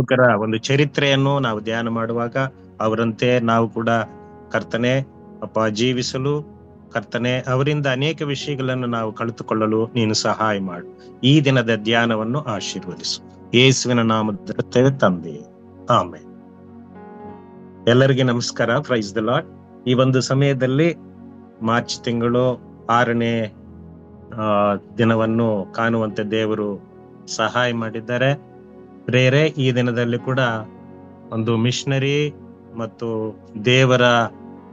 ಸೇವಕರ ಒಂದು ಚರಿತ್ರೆಯನ್ನು ನಾವು ಧ್ಯಾನ ಮಾಡುವಾಗ ಅವರಂತೆ ನಾವು ಕೂಡ ಕರ್ತನೆ ಅಪ್ಪ ಜೀವಿಸಲು ಕರ್ತನೆ ಅವರಿಂದ ಅನೇಕ ವಿಷಯಗಳನ್ನು ನಾವು ಕಲಿತುಕೊಳ್ಳಲು ನೀನು ಸಹಾಯ ಮಾಡು. ಈ ದಿನದ ಧ್ಯಾನವನ್ನು ಆಶೀರ್ವದಿಸು. ಯೇಸುವಿನ ನಾಮದ ತಂದೆ, ಆಮೇಲೆ. ಎಲ್ಲರಿಗೆ ನಮಸ್ಕಾರ. Praise the lord. ಈ ಒಂದು ಸಮಯದಲ್ಲಿ ಮಾರ್ಚ್ ತಿಂಗಳು 6ನೇ ದಿನವನ್ನು ಕಾಣುವಂತೆ ದೇವರು ಸಹಾಯ ಮಾಡಿದ್ದಾರೆ. ಪ್ರೇರೆ ಈ ದಿನದಲ್ಲಿ ಕೂಡ ಒಂದು ಮಿಷನರಿ ಮತ್ತು ದೇವರ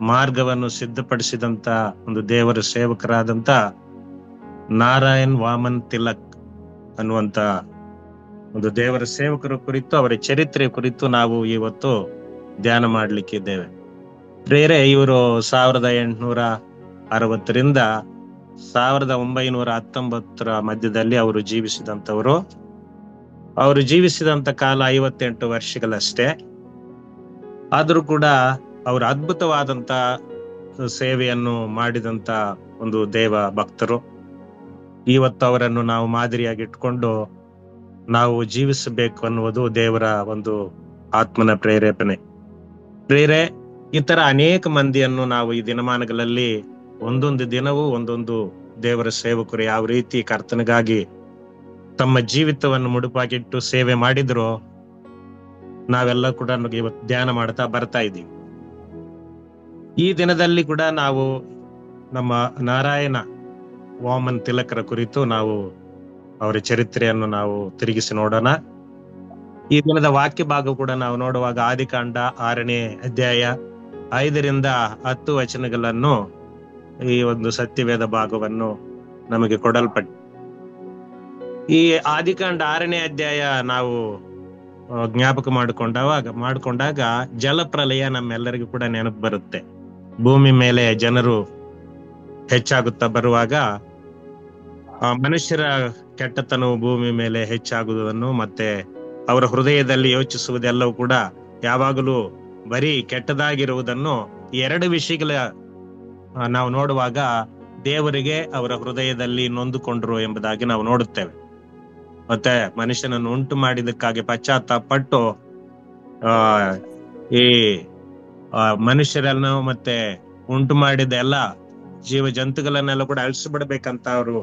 ಮಾರ್ಗವನ್ನು ಸಿದ್ಧಪಡಿಸಿದಂತ ಒಂದು ದೇವರ ಸೇವಕರಾದಂತ ನಾರಾಯಣ್ ವಾಮನ್ ತಿಲಕ್ ಅನ್ನುವಂತ ಒಂದು ದೇವರ ಸೇವಕರ ಕುರಿತು, ಅವರ ಚರಿತ್ರೆ ಕುರಿತು ನಾವು ಇವತ್ತು ಧ್ಯಾನ ಮಾಡ್ಲಿಕ್ಕಿದ್ದೇವೆ. ಪ್ರೇರೆ ಇವರು 1860ರಿಂದ 1919 ಮಧ್ಯದಲ್ಲಿ ಅವರು ಜೀವಿಸಿದಂಥವರು. ಅವರು ಜೀವಿಸಿದಂತ ಕಾಲ 58 ವರ್ಷಗಳಷ್ಟೇ. ಆದ್ರೂ ಕೂಡ ಅವರು ಅದ್ಭುತವಾದಂತ ಸೇವೆಯನ್ನು ಮಾಡಿದಂತ ಒಂದು ದೇವ ಭಕ್ತರು. ಇವತ್ತು ಅವರನ್ನು ನಾವು ಮಾದರಿಯಾಗಿ ಇಟ್ಕೊಂಡು ನಾವು ಜೀವಿಸಬೇಕು ಅನ್ನುವುದು ದೇವರ ಒಂದು ಆತ್ಮನ ಪ್ರೇರೇಪಣೆ. ಪ್ರೇರೆ ಇತರ ಅನೇಕ ಮಂದಿಯನ್ನು ನಾವು ಈ ದಿನಮಾನಗಳಲ್ಲಿ ಒಂದೊಂದು ದಿನವೂ ಒಂದೊಂದು ದೇವರ ಸೇವಕರು ಯಾವ ರೀತಿ ಕರ್ತನಿಗಾಗಿ ತಮ್ಮ ಜೀವಿತವನ್ನು ಮುಡುಪಾಗಿಟ್ಟು ಸೇವೆ ಮಾಡಿದ್ರು ನಾವೆಲ್ಲ ಕೂಡ ಇವತ್ತು ಧ್ಯಾನ ಮಾಡ್ತಾ ಬರ್ತಾ ಇದ್ದೀವಿ. ಈ ದಿನದಲ್ಲಿ ಕೂಡ ನಾವು ನಮ್ಮ ನಾರಾಯಣ ವಾಮನ್ ತಿಲಕರ ಕುರಿತು ನಾವು ಅವರ ಚರಿತ್ರೆಯನ್ನು ನಾವು ತಿರುಗಿಸಿ ನೋಡೋಣ. ಈ ದಿನದ ವಾಕ್ಯ ಭಾಗ ಕೂಡ ನಾವು ನೋಡುವಾಗ ಆದಿಕಾಂಡ 6ನೇ ಅಧ್ಯಾಯ 5ರಿಂದ 10 ವಚನಗಳನ್ನು ಈ ಒಂದು ಸತ್ಯವೇದ ಭಾಗವನ್ನು ನಮಗೆ ಕೊಡಲ್ಪಟ್ಟ. ಈ ಆದಿಕಾಂಡ 6ನೇ ಅಧ್ಯಾಯ ನಾವು ಜ್ಞಾಪಕ ಮಾಡಿಕೊಂಡಾಗ ಜಲಪ್ರಲಯ ನಮ್ಮೆಲ್ಲರಿಗೂ ಕೂಡ ನೆನಪು ಬರುತ್ತೆ. ಭೂಮಿ ಮೇಲೆ ಜನರು ಹೆಚ್ಚಾಗುತ್ತಾ ಬರುವಾಗ ಮನುಷ್ಯರ ಕೆಟ್ಟತನವು ಭೂಮಿ ಮೇಲೆ ಹೆಚ್ಚಾಗುವುದನ್ನು ಮತ್ತೆ ಅವರ ಹೃದಯದಲ್ಲಿ ಯೋಚಿಸುವುದೆಲ್ಲವೂ ಕೂಡ ಯಾವಾಗಲೂ ಬರೀ ಕೆಟ್ಟದಾಗಿರುವುದನ್ನು ಎರಡು ವಿಷಯಗಳ ನಾವು ನೋಡುವಾಗ ದೇವರಿಗೆ ಅವರ ಹೃದಯದಲ್ಲಿ ನೊಂದುಕೊಂಡ್ರು ಎಂಬುದಾಗಿ ನಾವು ನೋಡುತ್ತೇವೆ. ಮತ್ತೆ ಮನುಷ್ಯನನ್ನು ಉಂಟು ಮಾಡಿದಕ್ಕಾಗಿ ಪಶ್ಚಾತ್ತಾಪಟ್ಟು ಈ ಮನುಷ್ಯರನ್ನು ಮತ್ತೆ ಉಂಟು ಮಾಡಿದ ಎಲ್ಲ ಜೀವ ಜಂತುಗಳನ್ನೆಲ್ಲ ಕೂಡ ಅಳಿಸಿಬಿಡ್ಬೇಕಂತ ಅವರು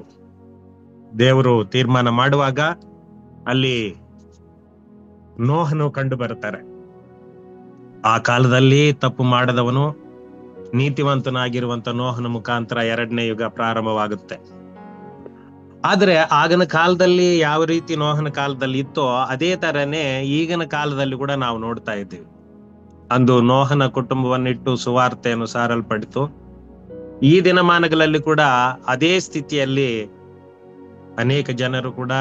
ದೇವರು ತೀರ್ಮಾನ ಮಾಡುವಾಗ ಅಲ್ಲಿ ನೋಹನು ಕಂಡು ಬರ್ತಾರೆ. ಆ ಕಾಲದಲ್ಲಿ ತಪ್ಪು ಮಾಡದವನು ನೀತಿವಂತನಾಗಿರುವಂತ ನೋಹನ ಮುಖಾಂತರ 2ನೇ ಯುಗ ಪ್ರಾರಂಭವಾಗುತ್ತೆ. ಆದ್ರೆ ಆಗಿನ ಕಾಲದಲ್ಲಿ ಯಾವ ರೀತಿ ನೋಹನ ಕಾಲದಲ್ಲಿ ಇತ್ತೋ ಅದೇ ತರನೇ ಈಗಿನ ಕಾಲದಲ್ಲಿ ಕೂಡ ನಾವು ನೋಡ್ತಾ ಇದ್ದೀವಿ. ಅಂದು ನೋಹನ ಕುಟುಂಬವನ್ನಿಟ್ಟು ಸುವಾರ್ತೆಯನ್ನು ಸಾರಲ್ಪಡಿತು. ಈ ದಿನಮಾನಗಳಲ್ಲಿ ಕೂಡ ಅದೇ ಸ್ಥಿತಿಯಲ್ಲಿ ಅನೇಕ ಜನರು ಕೂಡ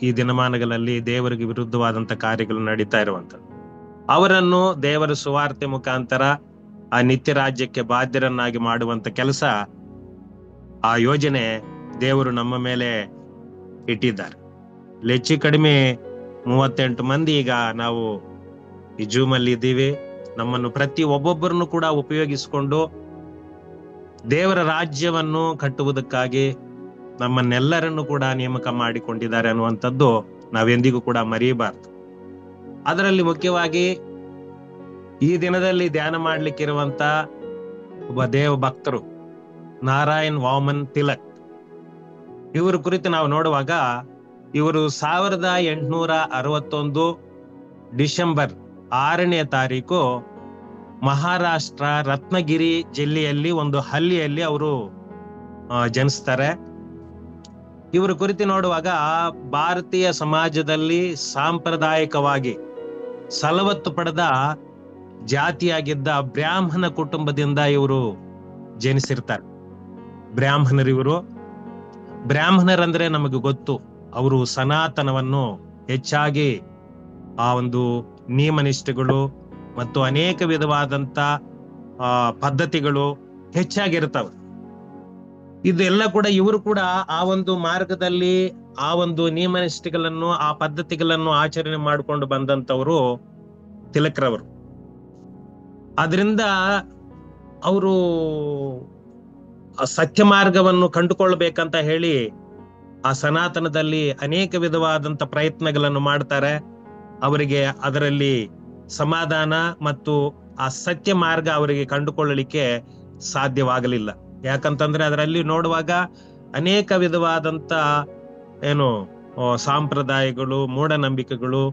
ಈ ದಿನಮಾನಗಳಲ್ಲಿ ದೇವರಿಗೆ ವಿರುದ್ಧವಾದಂತ ಕಾರ್ಯಗಳು ನಡೀತಾ ಇರುವಂತದ್ದು. ಅವರನ್ನು ದೇವರ ಸುವಾರ್ತೆ ಮುಖಾಂತರ ಆ ನಿತ್ಯ ರಾಜ್ಯಕ್ಕೆ ಬಾಧ್ಯರನ್ನಾಗಿ ಮಾಡುವಂತ ಕೆಲಸ, ಆ ಯೋಜನೆ ದೇವರು ನಮ್ಮ ಮೇಲೆ ಇಟ್ಟಿದ್ದಾರೆ. ಹೆಚ್ಚು ಕಡಿಮೆ 38 ಮಂದಿ ಈಗ ನಾವು ಈ ಜೂಮ್ ಅಲ್ಲಿ ಇದ್ದೀವಿ. ನಮ್ಮನ್ನು ಪ್ರತಿ ಒಬ್ಬೊಬ್ಬರನ್ನು ಕೂಡ ಉಪಯೋಗಿಸಿಕೊಂಡು ದೇವರ ರಾಜ್ಯವನ್ನು ಕಟ್ಟುವುದಕ್ಕಾಗಿ ನಮ್ಮನ್ನೆಲ್ಲರನ್ನು ಕೂಡ ನೇಮಕ ಮಾಡಿಕೊಂಡಿದ್ದಾರೆ ಅನ್ನುವಂಥದ್ದು ನಾವೆಂದಿಗೂ ಕೂಡ ಮರೆಯಬಾರದು. ಅದರಲ್ಲಿ ಮುಖ್ಯವಾಗಿ ಈ ದಿನದಲ್ಲಿ ಧ್ಯಾನ ಮಾಡ್ಲಿಕ್ಕಿರುವಂತ ಒಬ್ಬ ದೇವ ಭಕ್ತರು ನಾರಾಯಣ್ ವಾಮನ್ ತಿಲಕ್. ಇವರ ಕುರಿತು ನಾವು ನೋಡುವಾಗ ಇವರು 1861 ಡಿಸೆಂಬರ್ 6ನೇ ತಾರೀಕು ಮಹಾರಾಷ್ಟ್ರ ರತ್ನಗಿರಿ ಜಿಲ್ಲೆಯಲ್ಲಿ ಒಂದು ಹಳ್ಳಿಯಲ್ಲಿ ಅವರು ಜನಿಸ್ತಾರೆ. ಇವರ ಕುರಿತು ನೋಡುವಾಗ ಭಾರತೀಯ ಸಮಾಜದಲ್ಲಿ ಸಾಂಪ್ರದಾಯಿಕವಾಗಿ ಸಲವತ್ತು ಪಡೆದ ಜಾತಿಯಾಗಿದ್ದ ಬ್ರಾಹ್ಮಣ ಕುಟುಂಬದಿಂದ ಇವರು ಜನಿಸಿರ್ತಾರೆ. ಬ್ರಾಹ್ಮಣರಂದ್ರೆ ನಮಗೆ ಗೊತ್ತು, ಅವರು ಸನಾತನವನ್ನು ಹೆಚ್ಚಾಗಿ ಆ ಒಂದು ನಿಯಮನಿಷ್ಠೆಗಳು ಮತ್ತು ಅನೇಕ ವಿಧವಾದಂತ ಪದ್ಧತಿಗಳು ಹೆಚ್ಚಾಗಿರ್ತವೆ. ಇದೆಲ್ಲ ಕೂಡ ಇವರು ಕೂಡ ಆ ಒಂದು ಮಾರ್ಗದಲ್ಲಿ ಆ ಒಂದು ನಿಯಮನಿಷ್ಠೆಗಳನ್ನು ಆ ಪದ್ಧತಿಗಳನ್ನು ಆಚರಣೆ ಮಾಡಿಕೊಂಡು ಬಂದಂತವರು ತಿಲಕ್ರವರು. ಆದ್ರಿಂದ ಅವರು ಸತ್ಯ ಮಾರ್ಗವನ್ನು ಕಂಡುಕೊಳ್ಬೇಕಂತ ಹೇಳಿ ಆ ಸನಾತನದಲ್ಲಿ ಅನೇಕ ವಿಧವಾದಂತ ಪ್ರಯತ್ನಗಳನ್ನು ಮಾಡ್ತಾರೆ. ಅವರಿಗೆ ಅದರಲ್ಲಿ ಸಮಾಧಾನ ಮತ್ತು ಆ ಸತ್ಯ ಮಾರ್ಗ ಅವರಿಗೆ ಕಂಡುಕೊಳ್ಳಲಿಕ್ಕೆ ಸಾಧ್ಯವಾಗಲಿಲ್ಲ. ಯಾಕಂತಂದ್ರೆ ಅದರಲ್ಲಿ ನೋಡುವಾಗ ಅನೇಕ ವಿಧವಾದಂತ ಏನು ಸಾಂಪ್ರದಾಯಗಳು, ಮೂಢನಂಬಿಕೆಗಳು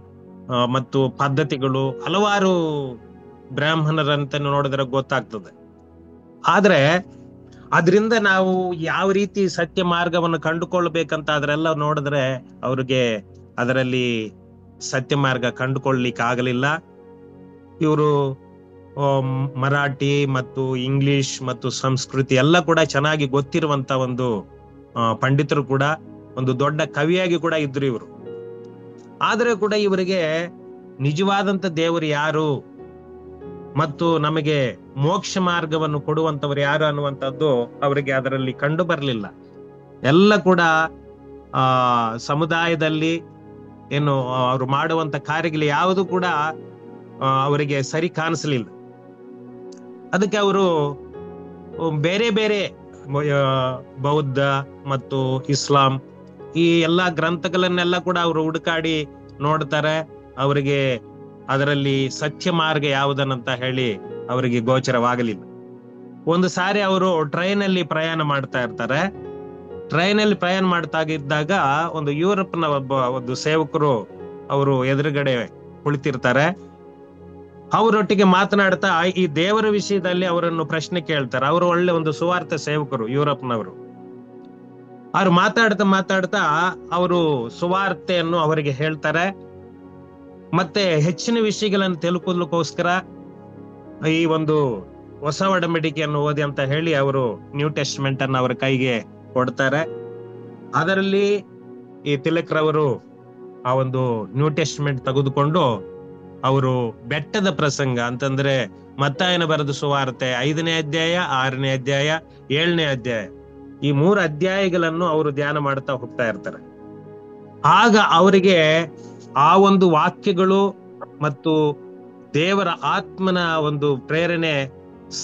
ಮತ್ತು ಪದ್ಧತಿಗಳು ಹಲವಾರು ಬ್ರಾಹ್ಮಣರಂತ ನೋಡಿದ್ರೆ ಗೊತ್ತಾಗ್ತದೆ. ಆದ್ರೆ ಅದರಿಂದ ನಾವು ಯಾವ ರೀತಿ ಸತ್ಯ ಮಾರ್ಗವನ್ನು ಕಂಡುಕೊಳ್ಬೇಕಂತ ಅದರೆಲ್ಲ ನೋಡಿದ್ರೆ ಅವ್ರಿಗೆ ಅದರಲ್ಲಿ ಸತ್ಯ ಮಾರ್ಗ ಕಂಡುಕೊಳ್ಳಲಿಕ್ಕೆ ಆಗಲಿಲ್ಲ. ಇವರು ಮರಾಠಿ ಮತ್ತು ಇಂಗ್ಲಿಷ್ ಮತ್ತು ಸಂಸ್ಕೃತಿ ಎಲ್ಲ ಕೂಡ ಚೆನ್ನಾಗಿ ಗೊತ್ತಿರುವಂತ ಒಂದು ಪಂಡಿತರು ಕೂಡ, ಒಂದು ದೊಡ್ಡ ಕವಿಯಾಗಿ ಕೂಡ ಇದ್ರು ಇವರು. ಆದ್ರೆ ಕೂಡ ಇವರಿಗೆ ನಿಜವಾದಂತ ದೇವರು ಯಾರು ಮತ್ತು ನಮಗೆ ಮೋಕ್ಷ ಮಾರ್ಗವನ್ನು ಕೊಡುವಂತವರು ಯಾರು ಅನ್ನುವಂಥದ್ದು ಅವರಿಗೆ ಅದರಲ್ಲಿ ಕಂಡು ಬರಲಿಲ್ಲ. ಎಲ್ಲ ಕೂಡ ಸಮುದಾಯದಲ್ಲಿ ಏನು ಅವರು ಮಾಡುವಂತ ಕಾರ್ಯಗಳು ಯಾವುದು ಕೂಡ ಅವರಿಗೆ ಸರಿ ಕಾಣಿಸ್ಲಿಲ್ಲ. ಅದಕ್ಕೆ ಅವರು ಬೇರೆ ಬೇರೆ ಬೌದ್ಧ ಮತ್ತು ಇಸ್ಲಾಂ ಈ ಎಲ್ಲಾ ಗ್ರಂಥಗಳನ್ನೆಲ್ಲ ಕೂಡ ಅವರು ಹುಡುಕಾಡಿ ನೋಡ್ತಾರೆ. ಅವರಿಗೆ ಅದರಲ್ಲಿ ಸತ್ಯ ಮಾರ್ಗ ಯಾವುದನ್ನಂತ ಹೇಳಿ ಅವರಿಗೆ ಗೋಚರವಾಗಲಿಲ್ಲ. ಒಂದು ಸಾರಿ ಅವರು ಟ್ರೈನಲ್ಲಿ ಪ್ರಯಾಣ ಮಾಡ್ತಾ ಇರ್ತಾರೆ. ಟ್ರೈನಲ್ಲಿ ಪ್ರಯಾಣ ಮಾಡ್ತಾಗಿದ್ದಾಗ ಒಂದು ಯುರೋಪ್ನ ಒಂದು ಸೇವಕರು ಅವರು ಎದುರುಗಡೆ ಕುಳಿತಿರ್ತಾರೆ. ಅವರೊಟ್ಟಿಗೆ ಮಾತನಾಡ್ತಾ ಈ ದೇವರ ವಿಷಯದಲ್ಲಿ ಅವರನ್ನು ಪ್ರಶ್ನೆ ಕೇಳ್ತಾರೆ. ಅವರು ಒಳ್ಳೆ ಒಂದು ಸುವಾರ್ಥ ಸೇವಕರು, ಯುರೋಪ್ನವರು. ಅವ್ರು ಮಾತಾಡ್ತಾ ಅವರು ಸುವಾರ್ತೆಯನ್ನು ಅವರಿಗೆ ಹೇಳ್ತಾರೆ. ಮತ್ತೆ ಹೆಚ್ಚಿನ ವಿಷಯಗಳನ್ನು ತಿಳ್ಕೊಳ್ಳೋಕೋಸ್ಕರ ಈ ಒಂದು ಹೊಸ ಒಡಂಬಡಿಕೆಯನ್ನು ಓದಿ ಅಂತ ಹೇಳಿ ಅವರು ನ್ಯೂ ಟೆಸ್ಟ್ಮೆಂಟ್ ಅನ್ನು ಅವರ ಕೈಗೆ ಕೊಡ್ತಾರೆ. ಅದರಲ್ಲಿ ಈ ತಿಲಕ್ರವರು ಆ ಒಂದು ನ್ಯೂ ಟೆಸ್ಟ್ಮೆಂಟ್ ತೆಗೆದುಕೊಂಡು ಅವರು ಬೆಟ್ಟದ ಪ್ರಸಂಗ ಅಂತಂದ್ರೆ ಮತ್ತಾಯನ ಬರೆದ ಸುವಾರ್ತೆ 5ನೇ ಅಧ್ಯಾಯ, 6ನೇ ಅಧ್ಯಾಯ, 7ನೇ ಅಧ್ಯಾಯ, ಈ 3 ಅಧ್ಯಾಯಗಳನ್ನು ಅವರು ಧ್ಯಾನ ಮಾಡ್ತಾ ಹೋಗ್ತಾ ಇರ್ತಾರೆ. ಆಗ ಅವರಿಗೆ ಆ ಒಂದು ವಾಕ್ಯಗಳು ಮತ್ತು ದೇವರ ಆತ್ಮನ ಒಂದು ಪ್ರೇರಣೆ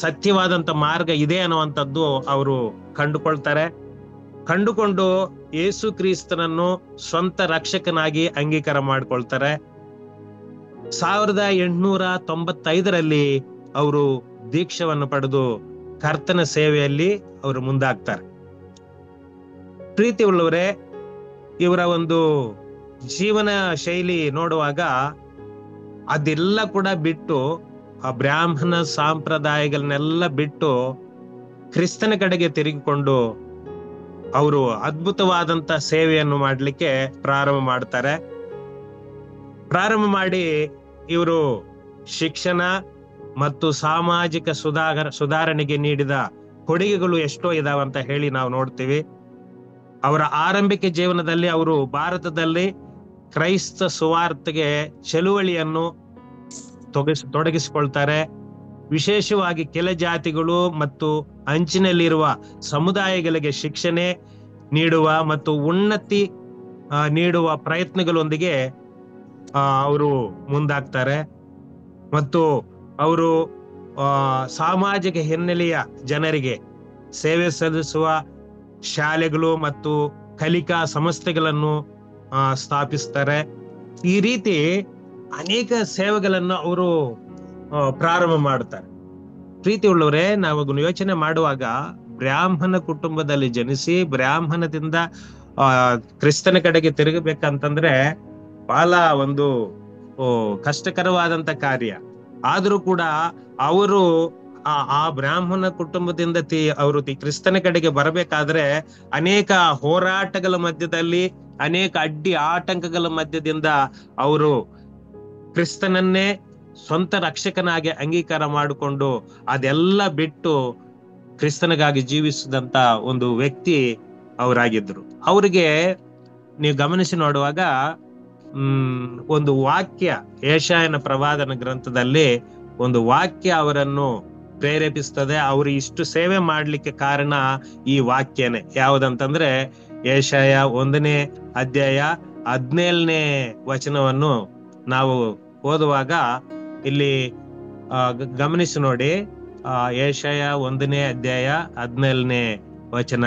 ಸತ್ಯವಾದಂತ ಮಾರ್ಗ ಇದೆ ಅನ್ನುವಂಥದ್ದು ಅವರು ಕಂಡುಕೊಂಡು ಯೇಸು ಕ್ರಿಸ್ತನನ್ನು ಸ್ವಂತ ರಕ್ಷಕನಾಗಿ ಅಂಗೀಕಾರ ಮಾಡ್ಕೊಳ್ತಾರೆ. 1895ರಲ್ಲಿ ಅವರು ದೀಕ್ಷವನ್ನು ಪಡೆದು ಕರ್ತನ ಸೇವೆಯಲ್ಲಿ ಅವರು ಮುಂದಾಗ್ತಾರೆ. ಪ್ರೀತಿ ಉಳ್ಳವರೇ, ಇವರ ಒಂದು ಜೀವನ ಶೈಲಿ ನೋಡುವಾಗ ಅದೆಲ್ಲ ಕೂಡ ಬಿಟ್ಟು, ಆ ಬ್ರಾಹ್ಮಣ ಸಂಪ್ರದಾಯಗಳನ್ನೆಲ್ಲ ಬಿಟ್ಟು ಕ್ರಿಸ್ತನ ಕಡೆಗೆ ತಿರುಗಿಕೊಂಡು ಅವರು ಅದ್ಭುತವಾದಂತ ಸೇವೆಯನ್ನು ಮಾಡಲಿಕ್ಕೆ ಪ್ರಾರಂಭ ಮಾಡ್ತಾರೆ. ಪ್ರಾರಂಭ ಮಾಡಿ ಇವರು ಶಿಕ್ಷಣ ಮತ್ತು ಸಾಮಾಜಿಕ ಸುಧಾರಣೆಗೆ ನೀಡಿದ ಕೊಡುಗೆಗಳು ಎಷ್ಟೋ ಇದಾವಂತ ಹೇಳಿ ನಾವು ನೋಡ್ತೀವಿ. ಅವರ ಆರಂಭಿಕ ಜೀವನದಲ್ಲಿ ಅವರು ಭಾರತದಲ್ಲಿ ಕ್ರೈಸ್ತ ಸುವಾರ್ತೆಗೆ ಚಳುವಳಿಯನ್ನು ತೊಡಗಿಸಿಕೊಳ್ತಾರೆ. ವಿಶೇಷವಾಗಿ ಕೆಲ ಜಾತಿಗಳು ಮತ್ತು ಅಂಚಿನಲ್ಲಿರುವ ಸಮುದಾಯಗಳಿಗೆ ಶಿಕ್ಷಣ ನೀಡುವ ಮತ್ತು ಉನ್ನತಿ ನೀಡುವ ಪ್ರಯತ್ನಗಳೊಂದಿಗೆ ಅವರು ಮುಂದಾಗ್ತಾರೆ. ಮತ್ತು ಅವರು ಸಾಮಾಜಿಕ ಹಿನ್ನೆಲೆಯ ಜನರಿಗೆ ಸೇವೆ ಸಲ್ಲಿಸುವ ಶಾಲೆಗಳು ಮತ್ತು ಕಲಿಕಾ ಸಂಸ್ಥೆಗಳನ್ನು ಸ್ಥಾಪಿಸ್ತಾರೆ. ಈ ರೀತಿ ಅನೇಕ ಸೇವೆಗಳನ್ನು ಅವರು ಪ್ರಾರಂಭ ಮಾಡ್ತಾರೆ. ಪ್ರೀತಿ ಉಳ್ಳವರೇ, ನಾವು ಯೋಚನೆ ಮಾಡುವಾಗ ಬ್ರಾಹ್ಮಣ ಕುಟುಂಬದಲ್ಲಿ ಜನಿಸಿ ಬ್ರಾಹ್ಮಣದಿಂದ ಕ್ರಿಸ್ತನ ಕಡೆಗೆ ತಿರುಗಬೇಕಂತಂದ್ರೆ ಬಹಳ ಒಂದು ಕಷ್ಟಕರವಾದಂತ ಕಾರ್ಯ. ಆದ್ರೂ ಕೂಡ ಅವರು ಆ ಬ್ರಾಹ್ಮಣ ಕುಟುಂಬದಿಂದ ಅವರು ಕ್ರಿಸ್ತನ ಕಡೆಗೆ ಬರಬೇಕಾದ್ರೆ ಅನೇಕ ಹೋರಾಟಗಳ ಮಧ್ಯದಲ್ಲಿ, ಅನೇಕ ಅಡ್ಡಿ ಆಟಂಕಗಳ ಮಧ್ಯದಿಂದ ಅವರು ಕ್ರಿಸ್ತನನ್ನೇ ಸ್ವಂತ ರಕ್ಷಕನಾಗಿ ಅಂಗೀಕಾರ ಮಾಡಿಕೊಂಡು ಅದೆಲ್ಲ ಬಿಟ್ಟು ಕ್ರಿಸ್ತನಿಗಾಗಿ ಜೀವಿಸಿದಂತ ಒಂದು ವ್ಯಕ್ತಿ ಅವರಾಗಿದ್ರು. ಅವರಿಗೆ ನೀವು ಗಮನಿಸಿ ನೋಡುವಾಗ ಒಂದು ವಾಕ್ಯ, ಯೆಶಾಯನ ಪ್ರವಾದನ ಗ್ರಂಥದಲ್ಲಿ ಒಂದು ವಾಕ್ಯ ಅವರನ್ನು ಪ್ರೇರೇಪಿಸ್ತದೆ. ಅವರು ಇಷ್ಟು ಸೇವೆ ಮಾಡ್ಲಿಕ್ಕೆ ಕಾರಣ ಈ ವಾಕ್ಯನೇ. ಯಾವುದಂತಂದ್ರೆ ಯೆಶಾಯ 1ನೇ ಅಧ್ಯಾಯ 17ನೇ ವಚನವನ್ನು ನಾವು ಓದುವಾಗ ಇಲ್ಲಿ ಗಮನಿಸಿ ನೋಡಿ. ಯೆಶಾಯ 1ನೇ ಅಧ್ಯಾಯ 17ನೇ ವಚನ,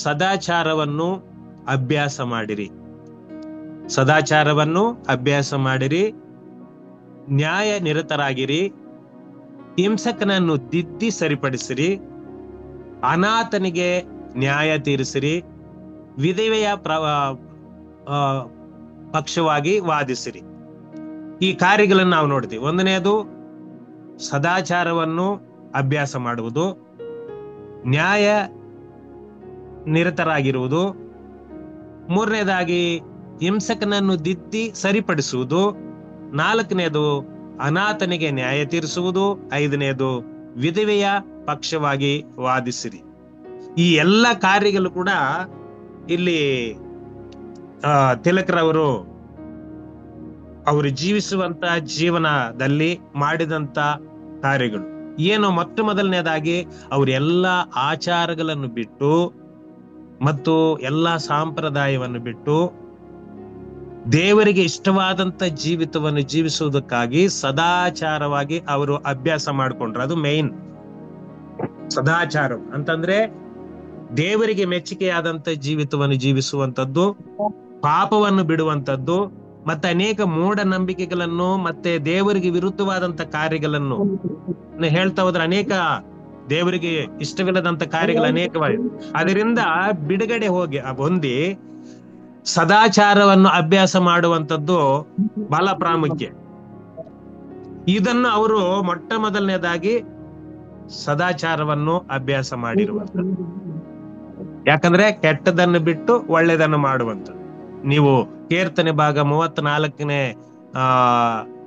ಸದಾಚಾರವನ್ನು ಅಭ್ಯಾಸ ಮಾಡಿರಿ, ಸದಾಚಾರವನ್ನು ಅಭ್ಯಾಸ ಮಾಡಿರಿ, ನ್ಯಾಯ ನಿರತರಾಗಿರಿ, ಹಿಂಸಕನನ್ನು ದಿದ್ದಿ ಸರಿಪಡಿಸಿರಿ, ಅನಾಥನಿಗೆ ನ್ಯಾಯ ತೀರಿಸಿರಿ, ವಿಧವೆಯ ಪಕ್ಷವಾಗಿ ವಾದಿಸಿರಿ. ಈ ಕಾರ್ಯಗಳನ್ನು ನಾವು ನೋಡ್ತೀವಿ. ಒಂದನೇದು ಸದಾಚಾರವನ್ನು ಅಭ್ಯಾಸ ಮಾಡುವುದು, ನ್ಯಾಯ ನಿರತರಾಗಿರುವುದು, ಮೂರನೇದಾಗಿ ಹಿಂಸಕನನ್ನು ದಿದ್ದಿ ಸರಿಪಡಿಸುವುದು, ನಾಲ್ಕನೇದು ಅನಾಥನಿಗೆ ನ್ಯಾಯ ತೀರಿಸುವುದು, ಐದನೇದು ವಿಧವೆಯ ಪಕ್ಷವಾಗಿ ವಾದಿಸಿರಿ. ಈ ಎಲ್ಲ ಕಾರ್ಯಗಳು ಕೂಡ ಇಲ್ಲಿ ತಿಲಕರವರು ಅವರು ಜೀವಿಸುವಂತ ಜೀವನದಲ್ಲಿ ಮಾಡಿದಂತ ಕಾರ್ಯಗಳು ಏನು. ಮೊಟ್ಟ ಮೊದಲನೇದಾಗಿ ಅವರೆಲ್ಲ ಆಚಾರಗಳನ್ನು ಬಿಟ್ಟು ಮತ್ತು ಎಲ್ಲ ಸಂಪ್ರದಾಯವನ್ನು ಬಿಟ್ಟು ದೇವರಿಗೆ ಇಷ್ಟವಾದಂತ ಜೀವಿತವನ್ನು ಜೀವಿಸುವುದಕ್ಕಾಗಿ ಸದಾಚಾರವಾಗಿ ಅವರು ಅಭ್ಯಾಸ ಮಾಡಿಕೊಂಡ್ರು. ಅದು ಮೇನ್ ಸದಾಚಾರ ಅಂತಂದ್ರೆ ದೇವರಿಗೆ ಮೆಚ್ಚುಗೆಯಾದಂತ ಜೀವಿತವನ್ನು ಜೀವಿಸುವಂತದ್ದು, ಪಾಪವನ್ನು ಬಿಡುವಂತದ್ದು, ಮತ್ತೆ ಅನೇಕ ಮೂಢನಂಬಿಕೆಗಳನ್ನು ಮತ್ತೆ ದೇವರಿಗೆ ವಿರುದ್ಧವಾದಂತ ಕಾರ್ಯಗಳನ್ನು ಹೇಳ್ತಾ ಹೋದ್ರೆ ಅನೇಕ ದೇವರಿಗೆ ಇಷ್ಟವಿಲ್ಲದಂತ ಕಾರ್ಯಗಳು ಅನೇಕವಾಗಿದೆ. ಅದರಿಂದ ಬಿಡುಗಡೆ ಹೊಂದಿ ಸದಾಚಾರವನ್ನು ಅಭ್ಯಾಸ ಮಾಡುವಂತದ್ದು ಬಹಳ ಪ್ರಾಮುಖ್ಯ. ಇದನ್ನು ಅವರು ಮೊಟ್ಟ ಮೊದಲನೇದಾಗಿ ಸದಾಚಾರವನ್ನು ಅಭ್ಯಾಸ ಮಾಡಿರುವಂಥದ್ದು. ಯಾಕಂದ್ರೆ ಕೆಟ್ಟದನ್ನು ಬಿಟ್ಟು ಒಳ್ಳೆದನ್ನು ಮಾಡುವಂಥದ್ದು. ನೀವು ಕೀರ್ತನೆ ಭಾಗ 34ನೇ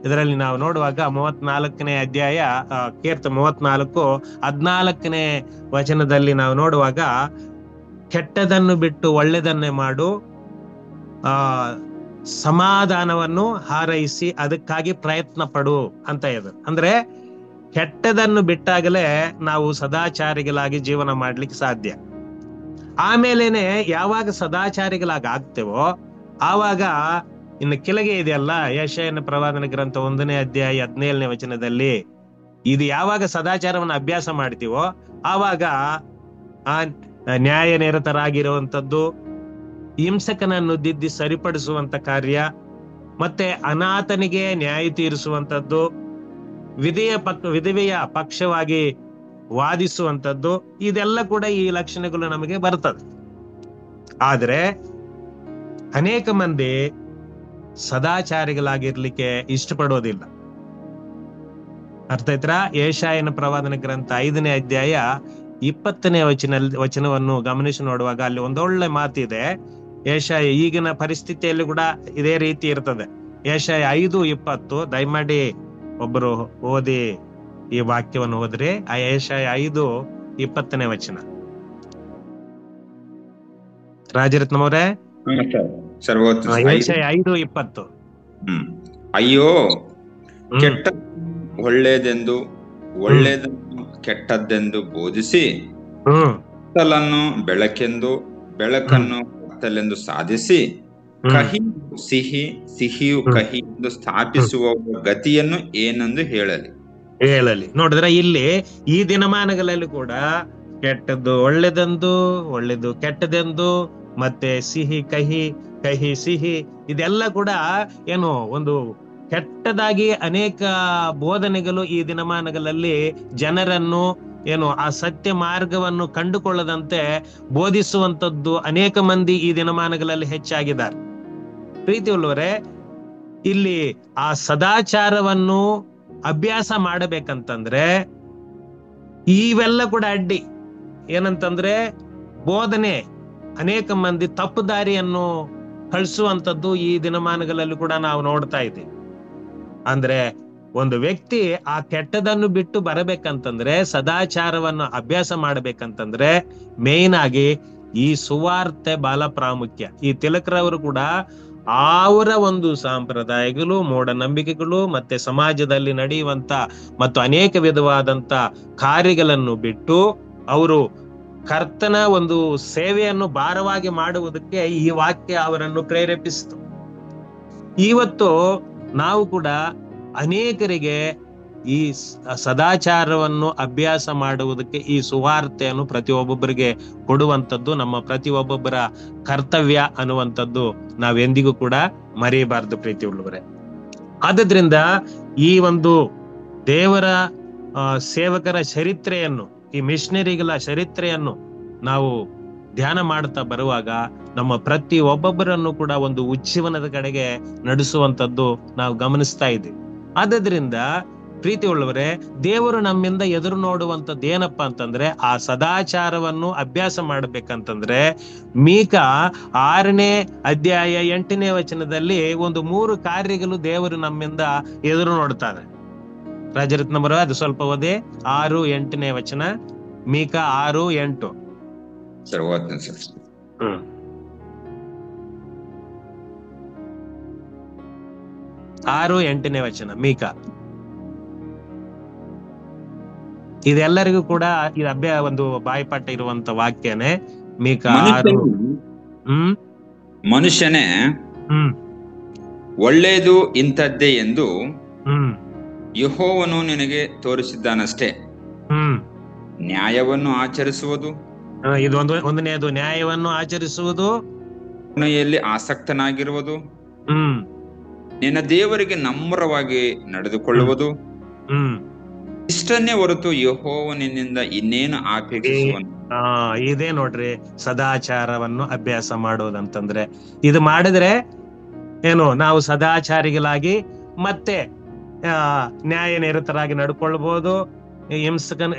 ಇದರಲ್ಲಿ ನಾವು ನೋಡುವಾಗ 34ನೇ ಅಧ್ಯಾಯ ಕೀರ್ತನೆ 34 14ನೇ ವಚನದಲ್ಲಿ ನಾವು ನೋಡುವಾಗ ಕೆಟ್ಟದನ್ನು ಬಿಟ್ಟು ಒಳ್ಳೆದನ್ನೇ ಮಾಡು, ಸಮಾಧಾನವನ್ನು ಹಾರೈಸಿ ಅದಕ್ಕಾಗಿ ಪ್ರಯತ್ನ ಪಡು ಅಂತ ಇದೆ. ಅಂದ್ರೆ ಕೆಟ್ಟದನ್ನು ಬಿಟ್ಟಾಗಲೇ ನಾವು ಸದಾಚಾರಿಗಳಾಗಿ ಜೀವನ ಮಾಡ್ಲಿಕ್ಕೆ ಸಾಧ್ಯ. ಆಮೇಲೆನೆ ಯಾವಾಗ ಸದಾಚಾರಿಗಳಾಗಿ ಆಗ್ತೇವೋ ಆವಾಗ ಇನ್ನು ಕೆಳಗೆ ಇದೆಯಲ್ಲ, ಯೆಶಾಯನ ಪ್ರವಾದನ ಗ್ರಂಥ 1ನೇ ಅಧ್ಯಾಯ 17ನೇ ವಚನದಲ್ಲಿ ಇದು ಯಾವಾಗ ಸದಾಚಾರವನ್ನು ಅಭ್ಯಾಸ ಮಾಡ್ತೀವೋ ಆವಾಗ ಆ ನ್ಯಾಯ ನಿರತರಾಗಿರುವಂತದ್ದು, ಹಿಂಸಕನನ್ನು ದಿದ್ದಿ ಸರಿಪಡಿಸುವಂತ ಕಾರ್ಯ, ಮತ್ತೆ ಅನಾಥನಿಗೆ ನ್ಯಾಯ ತೀರಿಸುವಂತದ್ದು, ವಿಧವೆಯ ಪಕ್ಷವಾಗಿ ವಾದಿಸುವಂತದ್ದು, ಇದೆಲ್ಲ ಕೂಡ ಈ ಲಕ್ಷಣಗಳು ನಮಗೆ ಬರ್ತದೆ. ಆದ್ರೆ ಅನೇಕ ಮಂದಿ ಸದಾಚಾರಿಗಳಾಗಿರ್ಲಿಕ್ಕೆ ಇಷ್ಟಪಡೋದಿಲ್ಲ. ಅರ್ಥ ಆಯ್ತಾ? ಯೆಶಾಯನ ಪ್ರವಾದನ ಗ್ರಂಥ 5ನೇ ಅಧ್ಯಾಯ 20ನೇ ವಚನವನ್ನು ಗಮನಿಸಿ ನೋಡುವಾಗ ಅಲ್ಲಿ ಒಂದೊಳ್ಳೆ ಮಾತಿದೆ. ಯೆಶಾಯ ಈಗಿನ ಪರಿಸ್ಥಿತಿಯಲ್ಲಿ ಕೂಡ ಇದೇ ರೀತಿ ಇರ್ತದೆ. ಯೆಶಾಯ 5:20 ದಯಮಾಡಿ ಒಬ್ಬರು ಓದಿ ಈ ವಾಕ್ಯವನ್ನು ಓದ್ರಿ. ಆ ಯೆಶಾಯ 5:20ನೇ ವಚನ. ರಾಜರತ್ನಮವ್ರೆ, ಯೆಶಾಯ 5:20. ಅಯ್ಯೋ, ಕೆಟ್ಟ ಒಳ್ಳೆಯದೆಂದು ಒಳ್ಳೆಯದನ್ನು ಕೆಟ್ಟದ್ದೆಂದು ಬೋಧಿಸಿ ಕತ್ತಲನ್ನು ಬೆಳಕೆಂದು ಬೆಳಕನ್ನು ಕತ್ತಲೆಂದು ಸಾಧಿಸಿ ಕಹಿ ಸಿಹಿ ಸಿಹಿಯು ಕಹಿ ಎಂದು ಸ್ಥಾಪಿಸುವ ಗತಿಯನ್ನು ಏನೆಂದು ಹೇಳಲಿ. ನೋಡಿದ್ರೆ ಇಲ್ಲಿ ಈ ದಿನಮಾನಗಳಲ್ಲಿ ಕೂಡ ಕೆಟ್ಟದ್ದು ಒಳ್ಳೆದೆಂದು, ಒಳ್ಳೆದು ಕೆಟ್ಟದೆಂದು, ಮತ್ತೆ ಸಿಹಿ ಕಹಿ, ಕಹಿ ಸಿಹಿ, ಇದೆಲ್ಲ ಕೂಡ ಏನು ಒಂದು ಕೆಟ್ಟದಾಗಿ ಅನೇಕ ಬೋಧನೆಗಳು ಈ ದಿನಮಾನಗಳಲ್ಲಿ ಜನರನ್ನು ಏನು ಆ ಸತ್ಯ ಮಾರ್ಗವನ್ನು ಕಂಡುಕೊಳ್ಳದಂತೆ ಬೋಧಿಸುವಂತದ್ದು ಅನೇಕ ಮಂದಿ ಈ ದಿನಮಾನಗಳಲ್ಲಿ ಹೆಚ್ಚಾಗಿದ್ದಾರೆ. ಪ್ರೀತಿ ಉಳ್ಳವರೇ, ಇಲ್ಲಿ ಆ ಸದಾಚಾರವನ್ನು ಅಭ್ಯಾಸ ಮಾಡಬೇಕಂತಂದ್ರೆ ಇವೆಲ್ಲ ಕೂಡ ಅಡ್ಡಿ. ಏನಂತಂದ್ರೆ ಬೋಧನೆ ಅನೇಕ ಮಂದಿ ತಪ್ಪು ದಾರಿಯನ್ನು ಕಳಿಸುವಂತದ್ದು ಈ ದಿನಮಾನಗಳಲ್ಲಿ ಕೂಡ ನಾವು ನೋಡ್ತಾ ಇದ್ದೀವಿ. ಅಂದ್ರೆ ಒಂದು ವ್ಯಕ್ತಿ ಆ ಕೆಟ್ಟದನ್ನು ಬಿಟ್ಟು ಬರಬೇಕಂತಂದ್ರೆ, ಸದಾಚಾರವನ್ನು ಅಭ್ಯಾಸ ಮಾಡ್ಬೇಕಂತಂದ್ರೆ ಮೇನ್ ಆಗಿ ಈ ಸುವಾರ್ತೆ ಬಹಳ ಪ್ರಾಮುಖ್ಯ. ಈ ತಿಲಕರವರು ಕೂಡ ಅವರ ಒಂದು ಸಂಪ್ರದಾಯಗಳು, ಮೂಢನಂಬಿಕೆಗಳು ಮತ್ತೆ ಸಮಾಜದಲ್ಲಿ ನಡೆಯುವಂತ ಮತ್ತು ಅನೇಕ ವಿಧವಾದಂತ ಕಾರ್ಯಗಳನ್ನು ಬಿಟ್ಟು ಅವರು ಕರ್ತನ ಒಂದು ಸೇವೆಯನ್ನು ಭಾರವಾಗಿ ಮಾಡುವುದಕ್ಕೆ ಈ ವಾಕ್ಯ ಅವರನ್ನು ಪ್ರೇರೇಪಿಸಿತು. ಇವತ್ತು ನಾವು ಕೂಡ ಅನೇಕರಿಗೆ ಈ ಸದಾಚಾರವನ್ನು ಅಭ್ಯಾಸ ಮಾಡುವುದಕ್ಕೆ ಈ ಸುವಾರ್ತೆಯನ್ನು ಪ್ರತಿಯೊಬ್ಬೊಬ್ಬರಿಗೆ ಕೊಡುವಂಥದ್ದು ನಮ್ಮ ಪ್ರತಿಯೊಬ್ಬೊಬ್ಬರ ಕರ್ತವ್ಯ ಅನ್ನುವಂಥದ್ದು ನಾವೆಂದಿಗೂ ಕೂಡ ಮರೆಯಬಾರದು ಪ್ರೀತಿ ಉಳ್ಳವರೇ. ಆದ್ರಿಂದ ಈ ಒಂದು ದೇವರ ಸೇವಕರ ಚರಿತ್ರೆಯನ್ನು, ಈ ಮಿಷನರಿಗಳ ಚರಿತ್ರೆಯನ್ನು ನಾವು ಧ್ಯಾನ ಮಾಡ್ತಾ ಬರುವಾಗ ನಮ್ಮ ಪ್ರತಿ ಒಬ್ಬೊಬ್ಬರನ್ನು ಕೂಡ ಒಂದು ಉಜ್ಜೀವನದ ಕಡೆಗೆ ನಡೆಸುವಂತದ್ದು ನಾವು ಗಮನಿಸ್ತಾ ಇದ್ದೀವಿ. ಆದ್ರಿಂದ ಪ್ರೀತಿ ಉಳ್ಳವರೇ, ದೇವರು ನಮ್ಮಿಂದ ಎದುರು ನೋಡುವಂತದ್ದು ಏನಪ್ಪಾ ಅಂತಂದ್ರೆ ಆ ಸದಾಚಾರವನ್ನು ಅಭ್ಯಾಸ ಮಾಡ್ಬೇಕಂತಂದ್ರೆ ಮೀಕ 6ನೇ ಅಧ್ಯಾಯ 8ನೇ ವಚನದಲ್ಲಿ ಒಂದು 3 ಕಾರ್ಯಗಳು ದೇವರು ನಮ್ಮಿಂದ ಎದುರು ನೋಡ್ತಾರೆ. ರಾಜರತ್ನಮರ ಅದು ಸ್ವಲ್ಪ ಓದಿ. 6, 8ನೇ ವಚನ, ಮೀಕ 6, 8. ಸರ್ ಓದ್ತೀನಿ ಸರ್. 6, 8ನೇ ವಚನ ಮೀಕ. ಇದೆಲ್ಲರಿಗೂ ಕೂಡ ಇದು ಒಂದು ಬಾಯಿಪಾಠ ಇರುವಂತ ವಾಕ್ಯನೇ. ಮೀಕ 6. ಮನುಷ್ಯನೇ ಒಳ್ಳೆಯದು ಇಂಥದ್ದೇ ಎಂದು ಯೆಹೋವನು ನಿನಗೆ ತೋರಿಸಿದ್ದಾನಷ್ಟೇ. ನ್ಯಾಯವನ್ನು ಆಚರಿಸುವುದು, ಇದು ಒಂದನೆಯದು, ನ್ಯಾಯವನ್ನು ಆಚರಿಸುವುದು, ಕರುಣೆಯಲ್ಲಿ ಆಸಕ್ತನಾಗಿರುವುದು, ನಿನ್ನ ದೇವರಿಗೆ ನಮ್ರವಾಗಿ ನಡೆದುಕೊಳ್ಳುವುದು, ಇಷ್ಟನ್ನೇ ಹೊರತು ಯೆಹೋವನಿಂದ ಇನ್ನೇನು ಅಪೇಕ್ಷಿಸುವನು. ಇದೇ ನೋಡ್ರಿ ಸದಾಚಾರವನ್ನು ಅಭ್ಯಾಸ ಮಾಡೋದಂತಂದ್ರೆ. ಇದು ಮಾಡಿದ್ರೆ ಏನು, ನಾವು ಸದಾಚಾರಿಗಳಾಗಿ ಮತ್ತೆ ನ್ಯಾಯ ನಿರತರಾಗಿ ನಡ್ಕೊಳ್ಬಹುದು.